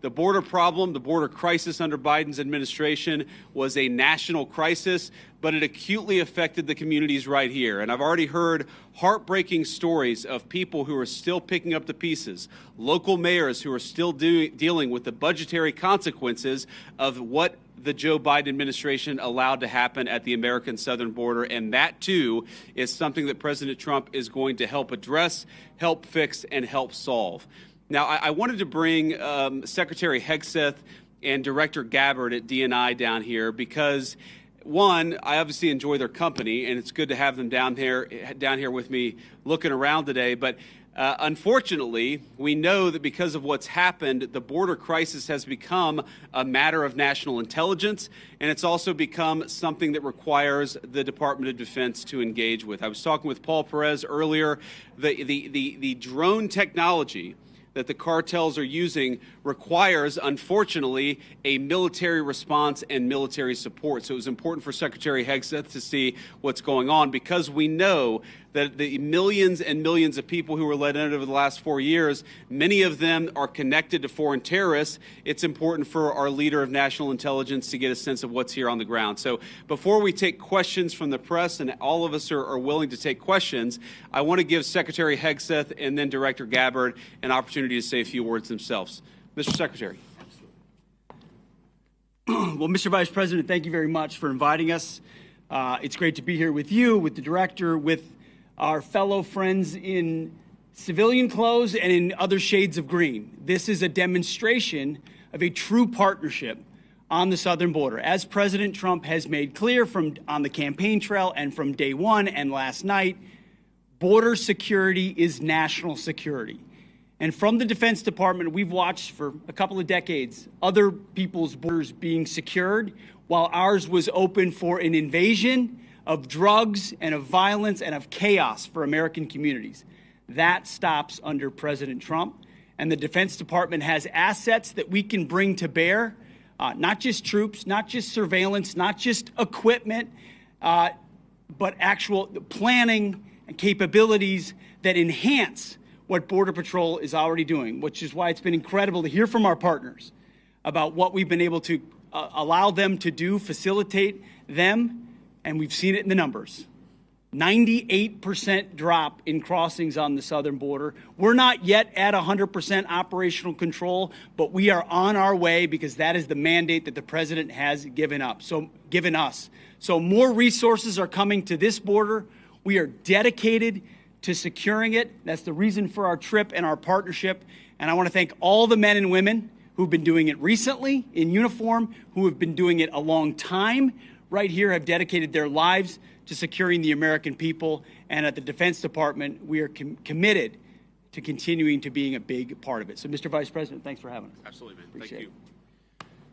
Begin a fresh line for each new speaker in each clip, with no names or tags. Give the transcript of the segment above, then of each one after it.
The border problem, the border crisis under Biden's administration was a national crisis, but it acutely affected the communities right here. And I've already heard heartbreaking stories of people who are still picking up the pieces, local mayors who are still dealing with the budgetary consequences of what the Joe Biden administration allowed to happen at the American southern border. And that, too, is something that President Trump is going to help address, help fix, and help solve. Now, I wanted to bring Secretary Hegseth and Director Gabbard at DNI down here because, one, I obviously enjoy their company, and it's good to have them down here with me looking around today. But unfortunately, we know that because of what's happened, the border crisis has become a matter of national intelligence, and it's also become something that requires the Department of Defense to engage with. I was talking with Paul Perez earlier. The drone technology that the cartels are using requires, unfortunately, a military response and military support. So it was important for Secretary Hegseth to see what's going on because we know that the millions and millions of people who were let in over the last 4 years, many of them are connected to foreign terrorists. It's important for our leader of national intelligence to get a sense of what's here on the ground. So before we take questions from the press, and all of us are willing to take questions, I want to give Secretary Hegseth and then Director Gabbard an opportunity to say a few words themselves. Mr. Secretary.
Well, Mr. Vice President, thank you very much for inviting us. It's great to be here with you, with the director, with our fellow friends in civilian clothes and in other shades of green. This is a demonstration of a true partnership on the southern border. As President Trump has made clear on the campaign trail and from day one and last night, border security is national security. And from the Defense Department, we've watched for a couple of decades other people's borders being secured while ours was open for an invasion of drugs and of violence and of chaos for American communities. That stops under President Trump. And the Defense Department has assets that we can bring to bear, not just troops, not just surveillance, not just equipment, but actual planning and capabilities that enhance what Border Patrol is already doing, which is why it's been incredible to hear from our partners about what we've been able to allow them to do, facilitate them, and we've seen it in the numbers. 98% drop in crossings on the southern border. We're not yet at 100% operational control, but we are on our way because that is the mandate that the president has given us. So more resources are coming to this border. We are dedicated to securing it. That's the reason for our trip and our partnership. And I want to thank all the men and women who've been doing it recently in uniform, who have been doing it a long time right here, have dedicated their lives to securing the American people. And at the Defense Department, we are committed to continuing to being a big part of it. So, Mr. Vice President, thanks for having us.
Absolutely, man. Thank you.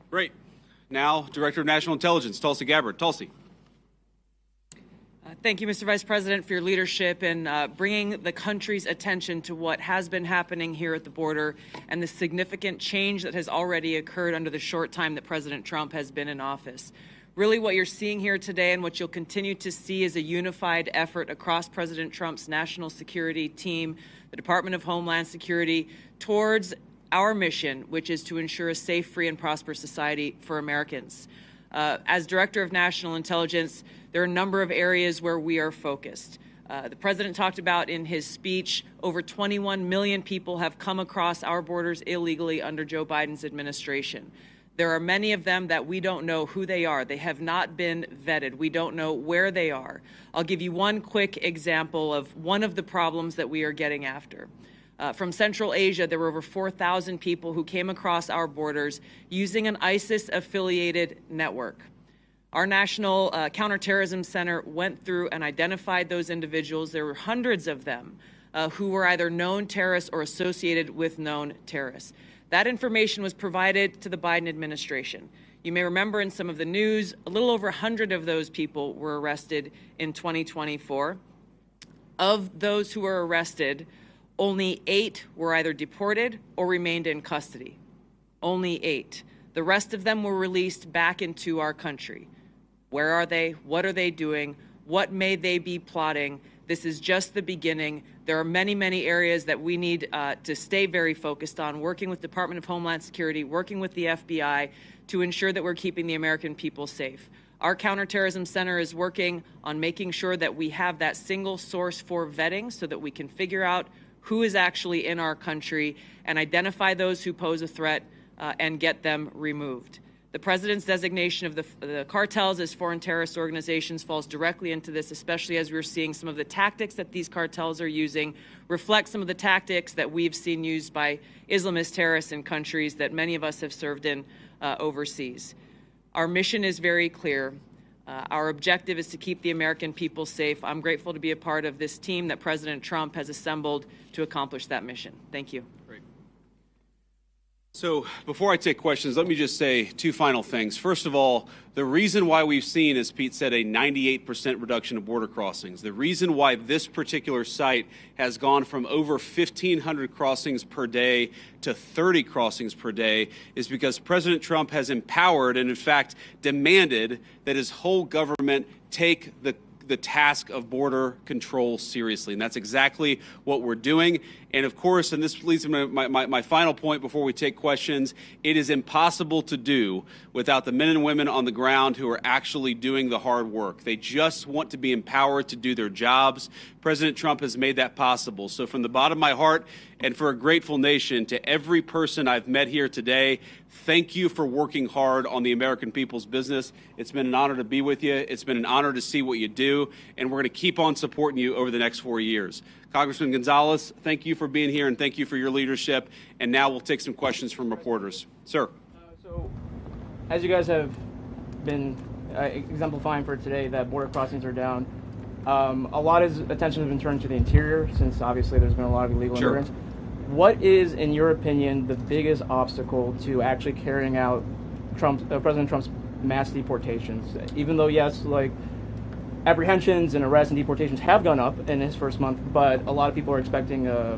Great. Now, Director of National Intelligence, Tulsi Gabbard. Tulsi.
Thank you, Mr. Vice President, for your leadership in bringing the country's attention to what has been happening here at the border and the significant change that has already occurred under the short time that President Trump has been in office. Really, what you're seeing here today and what you'll continue to see is a unified effort across President Trump's national security team, the Department of Homeland Security, towards our mission, which is to ensure a safe, free, and prosperous society for Americans. As Director of National Intelligence, there are a number of areas where we are focused. The President talked about in his speech, over 21 million people have come across our borders illegally under Joe Biden's administration. There are many of them that we don't know who they are. They have not been vetted. We don't know where they are. I'll give you one quick example of one of the problems that we are getting after. From Central Asia, there were over 4,000 people who came across our borders using an ISIS-affiliated network. Our National Counterterrorism Center went through and identified those individuals. There were hundreds of them who were either known terrorists or associated with known terrorists. That information was provided to the Biden administration. You may remember in some of the news, a little over 100 of those people were arrested in 2024. Of those who were arrested, only 8 were either deported or remained in custody. Only 8. The rest of them were released back into our country. Where are they? What are they doing? What may they be plotting? This is just the beginning. There are many, many areas that we need to stay very focused on, working with Department of Homeland Security, working with the FBI to ensure that we're keeping the American people safe. Our Counterterrorism Center is working on making sure that we have that single source for vetting so that we can figure out who is actually in our country and identify those who pose a threat and get them removed. The president's designation of the cartels as foreign terrorist organizations falls directly into this, especially as we're seeing some of the tactics that these cartels are using reflect some of the tactics that we've seen used by Islamist terrorists in countries that many of us have served in overseas. Our mission is very clear. Our objective is to keep the American people safe. I'm grateful to be a part of this team that President Trump has assembled to accomplish that mission. Thank you.
Great. So before I take questions, let me just say two final things. First of all, the reason why we've seen, as Pete said, a 98% reduction of border crossings, the reason why this particular site has gone from over 1,500 crossings per day to 30 crossings per day is because President Trump has empowered and, in fact, demanded that his whole government take the task of border control seriously. And that's exactly what we're doing. And of course, and this leads me to my final point before we take questions, it is impossible to do without the men and women on the ground who are actually doing the hard work. They just want to be empowered to do their jobs. President Trump has made that possible. So from the bottom of my heart and for a grateful nation, to every person I've met here today, thank you for working hard on the American people's business. It's been an honor to be with you. It's been an honor to see what you do, and we're going to keep on supporting you over the next 4 years. Congressman Gonzalez, thank you for being here, and thank you for your leadership. And now we'll take some questions from reporters. Sir.
So, as you guys have been exemplifying for today, that border crossings are down. A lot of attention has been turned to the interior, since obviously there's been a lot of illegal immigrants. What is, in your opinion, the biggest obstacle to actually carrying out President Trump's mass deportations? Even though, yes, like apprehensions and arrests and deportations have gone up in his first month, but a lot of people are expecting a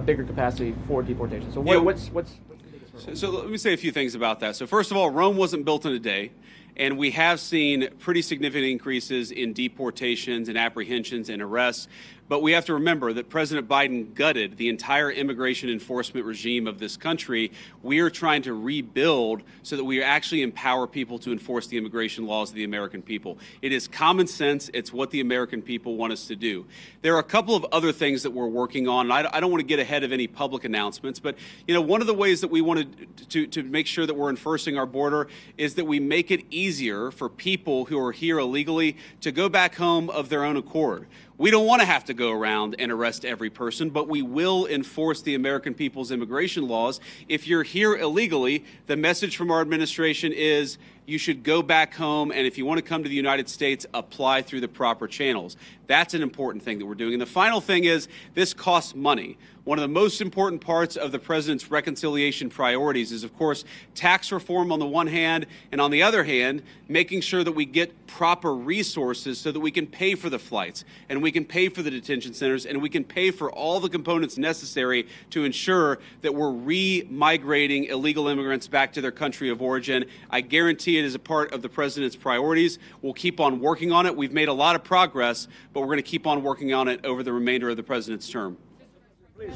bigger capacity for deportation. So what's the biggest hurdle?
So let me say a few things about that. So first of all, Rome wasn't built in a day. And we have seen pretty significant increases in deportations and apprehensions and arrests. But we have to remember that President Biden gutted the entire immigration enforcement regime of this country. We are trying to rebuild so that we actually empower people to enforce the immigration laws of the American people. It is common sense. It's what the American people want us to do. There are a couple of other things that we're working on. And I don't want to get ahead of any public announcements, but one of the ways that we wanted to make sure that we're enforcing our border is that we make it easier for people who are here illegally to go back home of their own accord. We don't want to have to go around and arrest every person, but we will enforce the American people's immigration laws. If you're here illegally, the message from our administration is you should go back home, and if you want to come to the United States, apply through the proper channels. That's an important thing that we're doing. And the final thing is this costs money. One of the most important parts of the president's reconciliation priorities is, of course, tax reform on the one hand, and on the other hand, making sure that we get proper resources so that we can pay for the flights, and we can pay for the detention centers, and we can pay for all the components necessary to ensure that we're re-migrating illegal immigrants back to their country of origin. I guarantee it is a part of the president's priorities. We'll keep on working on it. We've made a lot of progress, but we're going to keep on working on it over the remainder of the president's term.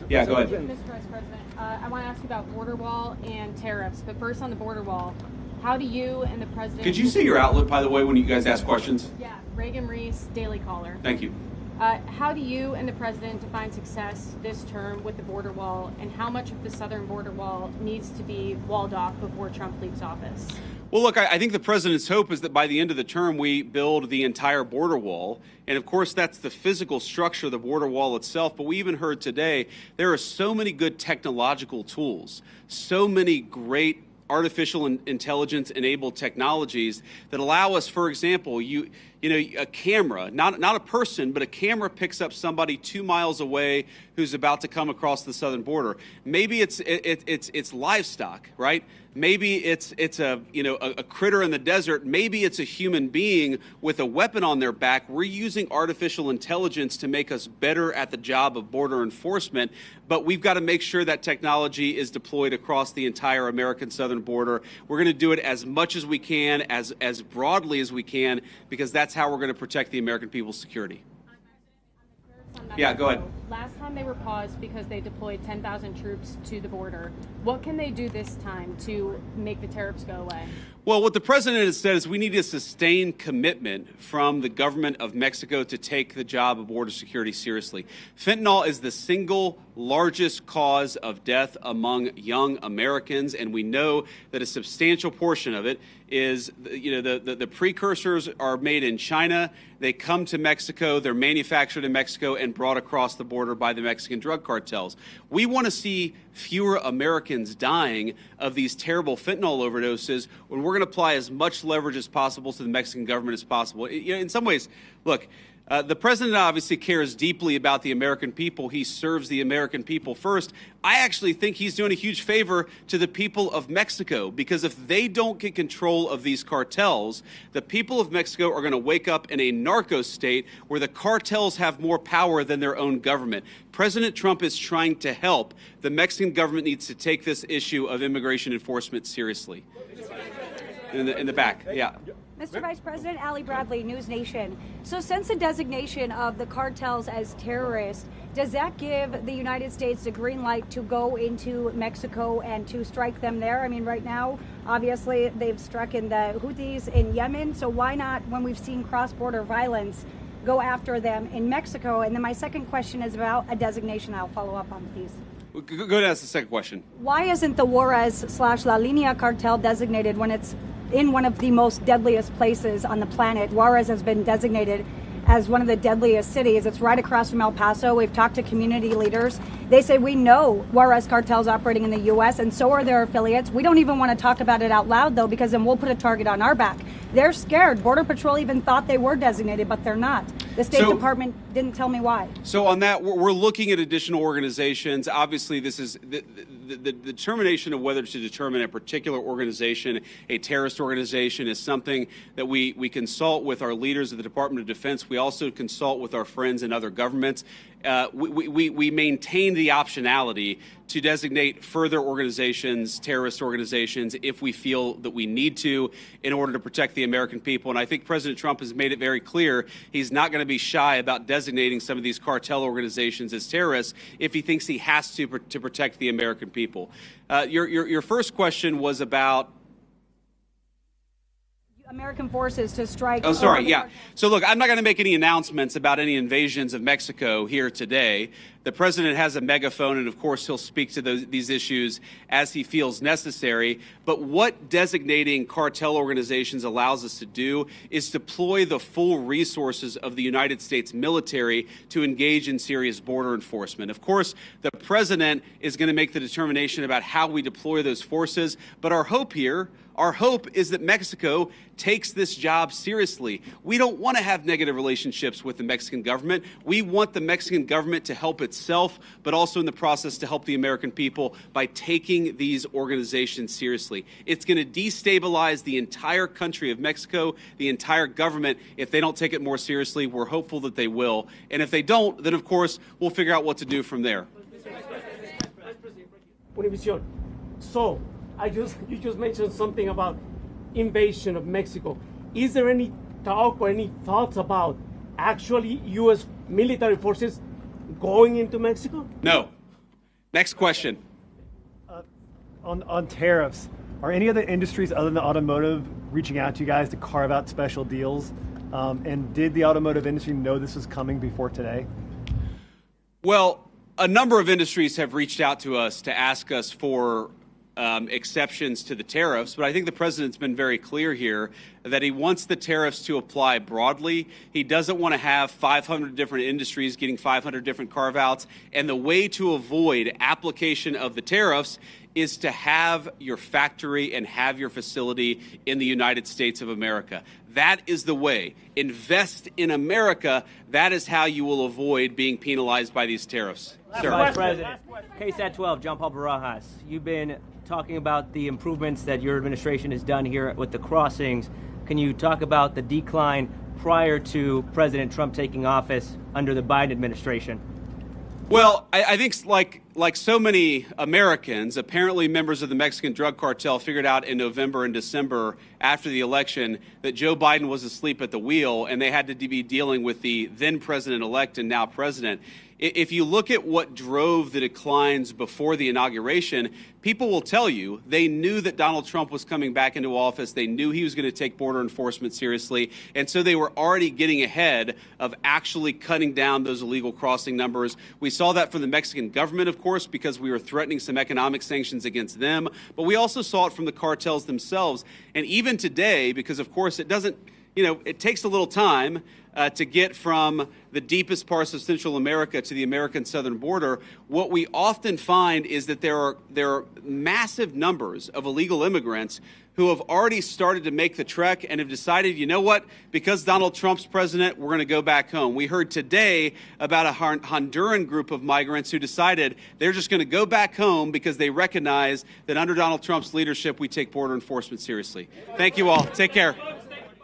Yeah, go ahead.
Mr. Vice President, I want to ask you about border wall and tariffs. But first, on the border wall, how do you and the president...
Could you say your outlet, by the way, when you guys ask questions?
Yeah, Reagan Reese, Daily Caller.
Thank you.
How do you and the president define success this term with the border wall, and how much of the southern border wall needs to be walled off before Trump leaves office?
Well, look, I think the president's hope is that by the end of the term, we build the entire border wall. And of course, that's the physical structure of the border wall itself. But we even heard today, there are so many good technological tools, so many great artificial intelligence enabled technologies that allow us, for example, a camera, not a person, but a camera picks up somebody 2 miles away who's about to come across the southern border. Maybe it's livestock, right? Maybe it's a critter in the desert. Maybe it's a human being with a weapon on their back. We're using artificial intelligence to make us better at the job of border enforcement, but we've got to make sure that technology is deployed across the entire American southern border. We're going to do it as much as we can, as broadly as we can, because that's how we're going to protect the American people's security.
on Mexico.
Yeah, go ahead.
Last time they were paused because they deployed 10,000 troops to the border. What can they do this time to make the tariffs go away?
Well, what the president has said is we need a sustained commitment from the government of Mexico to take the job of border security seriously. Fentanyl is the single largest cause of death among young Americans, and we know that a substantial portion of it is, the precursors are made in China. They come to Mexico, they're manufactured in Mexico and brought across the border by the Mexican drug cartels. We want to see fewer Americans dying of these terrible fentanyl overdoses, when we're going to apply as much leverage as possible to the Mexican government as possible. In some ways, look, the president obviously cares deeply about the American people. He serves the American people first. I actually think he's doing a huge favor to the people of Mexico, because if they don't get control of these cartels, the people of Mexico are going to wake up in a narco state where the cartels have more power than their own government. President Trump is trying to help. The Mexican government needs to take this issue of immigration enforcement seriously. In the back, yeah.
Mr. Vice President, Ali Bradley, News Nation. So since the designation of the cartels as terrorists, does that give the United States the green light to go into Mexico and to strike them there? I mean, right now, obviously, they've struck in the Houthis in Yemen. So why not, when we've seen cross-border violence, go after them in Mexico? And then my second question is about a designation. I'll follow up on, please.
Go ahead and ask the second question.
Why isn't the Juarez/La Línea cartel designated when it's in one of the most deadliest places on the planet? Juarez has been designated as one of the deadliest cities. It's right across from El Paso. We've talked to community leaders. They say, we know Juarez cartel's operating in the U.S. and so are their affiliates. We don't even want to talk about it out loud, though, because then we'll put a target on our back. They're scared. Border Patrol even thought they were designated, but they're not. The State Department didn't tell me why.
So on that, we're looking at additional organizations. Obviously, this is the determination of whether to determine a particular organization, a terrorist organization, is something that we consult with our leaders of the Department of Defense. We also consult with our friends in other governments. We maintain the optionality to designate further organizations, terrorist organizations, if we feel that we need to in order to protect the American people. And I think President Trump has made it very clear he's not going to be shy about designating some of these cartel organizations as terrorists if he thinks he has to protect the American people. Your first question was about
American forces to strike.
Oh, sorry. Yeah. So look, I'm not going to make any announcements about any invasions of Mexico here today. The president has a megaphone, and of course, he'll speak to these issues as he feels necessary. But what designating cartel organizations allows us to do is deploy the full resources of the United States military to engage in serious border enforcement. Of course, the president is going to make the determination about how we deploy those forces. But our hope is that Mexico takes this job seriously. We don't want to have negative relationships with the Mexican government. We want the Mexican government to help itself, but also in the process to help the American people by taking these organizations seriously. It's going to destabilize the entire country of Mexico, the entire government, if they don't take it more seriously. We're hopeful that they will. And if they don't, then of course, we'll figure out what to do from there.
So, you just mentioned something about invasion of Mexico. Is there any talk or any thoughts about actually U.S. military forces going into Mexico?
No. Next question.
On tariffs, are any other industries other than automotive reaching out to you guys to carve out special deals? And did the automotive industry know this was coming before today?
Well, a number of industries have reached out to us to ask us for exceptions to the tariffs, but I think the president's been very clear here that he wants the tariffs to apply broadly. He doesn't want to have 500 different industries getting 500 different carve-outs, and the way to avoid application of the tariffs is to have your factory and have your facility in the United States of America. That is the way. Invest in America. That is how you will avoid being penalized by these tariffs.
Sir. Vice President, KSAT 12, John Paul Barajas. You've been talking about the improvements that your administration has done here with the crossings. Can you talk about the decline prior to President Trump taking office under the Biden administration?
Well, I think like so many Americans, apparently members of the Mexican drug cartel figured out in November and December after the election that Joe Biden was asleep at the wheel and they had to be dealing with the then president-elect and now president. If you look at what drove the declines before the inauguration, people will tell you they knew that Donald Trump was coming back into office. They knew he was going to take border enforcement seriously. And so they were already getting ahead of actually cutting down those illegal crossing numbers. We saw that from the Mexican government, of course, because we were threatening some economic sanctions against them. But we also saw it from the cartels themselves. And even today, because, of course, it doesn't, it takes a little time to get from the deepest parts of Central America to the American southern border. What we often find is that there are massive numbers of illegal immigrants who have already started to make the trek and have decided, you know what, because Donald Trump's president, we're going to go back home. We heard today about a Honduran group of migrants who decided they're just going to go back home because they recognize that under Donald Trump's leadership, we take border enforcement seriously. Thank you all. Take care.